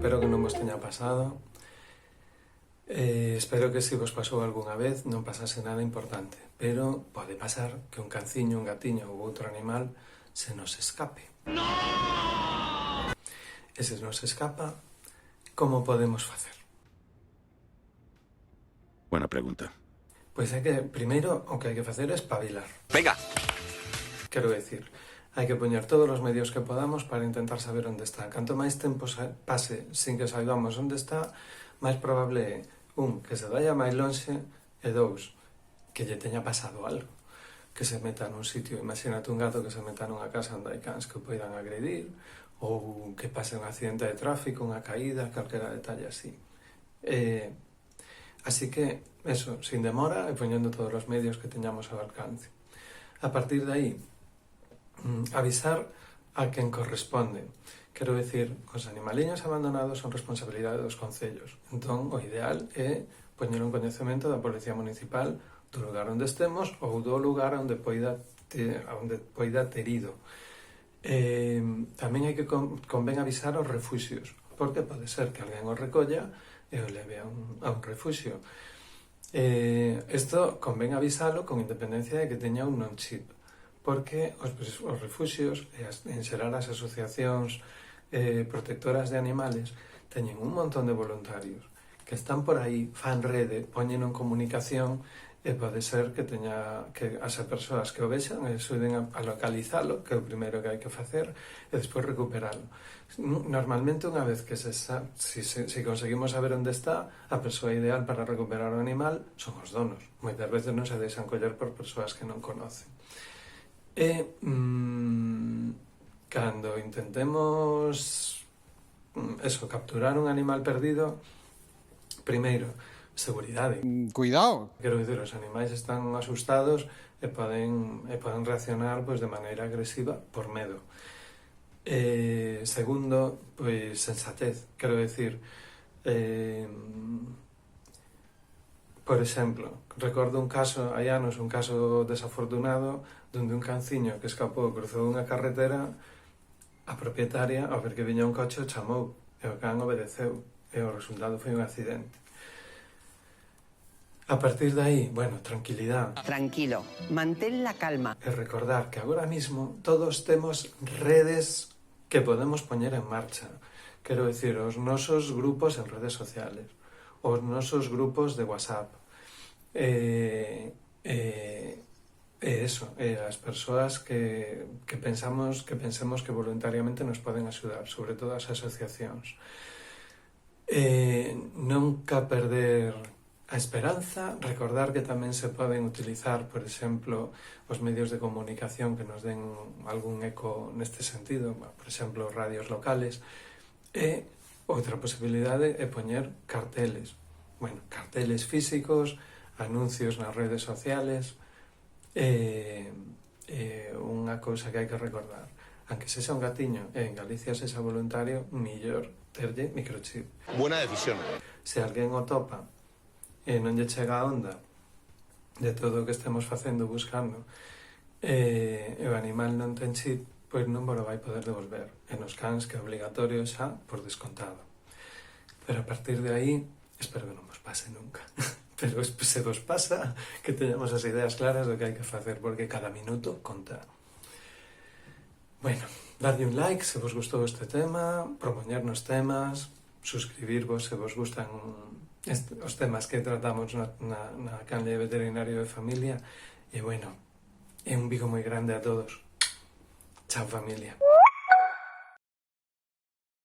espero que non vos teña pasado. Espero que se vos pasou algunha vez non pasase nada importante, pero pode pasar que un canciño, un gatiño ou outro animal se nos escape. No! E se nos escapa, como podemos facer? Buena pregunta. Pois é que, primeiro, o que hai que facer é espabilar. ¡Venga! Quero decir, hai que poñer todos os medios que podamos para intentar saber onde está. Canto máis tempo pase sin que saibamos onde está, máis probable é, un, que se vaya máis lonxe, e dous, que lle teña pasado algo. Que se meta nun sitio, imagínate un gato que se meta nunha casa onde hai cans que o poidan agredir, ou que pase un accidente de tráfico, unha caída, calquera detalle así. Así que, eso, sin demora e poñendo todos os medios que teñamos ao alcance. A partir de aí, avisar a quen corresponde. Quero decir, os animaliños abandonados son responsabilidade dos concellos. Entón, o ideal é poñer un coñecemento da Policía Municipal do lugar onde estemos ou do lugar onde poida ter ido. Tamén hai que convén avisar aos refuxios, porque pode ser que alguén o recolla e o leve a un refuxio. Isto convén avisalo con independencia de que teña un non-chip, porque os refuxios e en xeral as asociacións protectoras de animales teñen un montón de voluntarios que están por aí, fan rede, poñen en comunicación e pode ser que as persoas que o vexan e axuden a localizalo, que é o primeiro que hai que facer, e despois recuperalo. Normalmente, unha vez que se conseguimos saber onde está, a persoa ideal para recuperar o animal son os donos. Moitas veces non se deixan coller por persoas que non conocen. E cando intentemos capturar un animal perdido, primeiro, seguridade. Cuidado. Quero dicir, os animais están asustados e poden reaccionar de maneira agresiva por medo. Segundo, sensatez. Quero dicir, por exemplo, recordo un caso, hai anos, un caso desafortunado donde un canciño que escapou cruzou unha carretera, a propietaria, ao ver que viña un coche, o chamou e o can obedeceu e o resultado foi un accidente. A partir de aí, tranquilidade. Tranquilo, mantén la calma. E recordar que agora mismo todos temos redes que podemos poñer en marcha. Quero dicir, os nosos grupos en redes sociales, os nosos grupos de WhatsApp, as persoas que pensemos que voluntariamente nos poden axudar, sobre todo as asociacións. Nunca perder a esperanza, recordar que tamén se poden utilizar, por exemplo, os medios de comunicación que nos den algún eco neste sentido, por exemplo, radios locales, e outra posibilidade é poñer carteles, carteles físicos, anuncios nas redes sociales, unha cousa que hai que recordar, aunque sexa un gatiño e en Galicia sexa voluntario, millor terlle microchip. Buena decisión. Se alguén o topa e non lle chega a onda de todo o que estemos facendo buscando e o animal non ten chip, pois non vos vai poder devolver. E nos cans que é obligatorio xa por descontado. Pero a partir de aí, espero que non vos pase nunca. Pero se vos pasa, que teñamos as ideas claras do que hai que facer, porque cada minuto conta. Dadle un like se vos gustou este tema, propoñernos temas, suscribirvos se vos gustan os temas que tratamos na canle veterinario de familia. E un bico moi grande a todos. Chao, familia.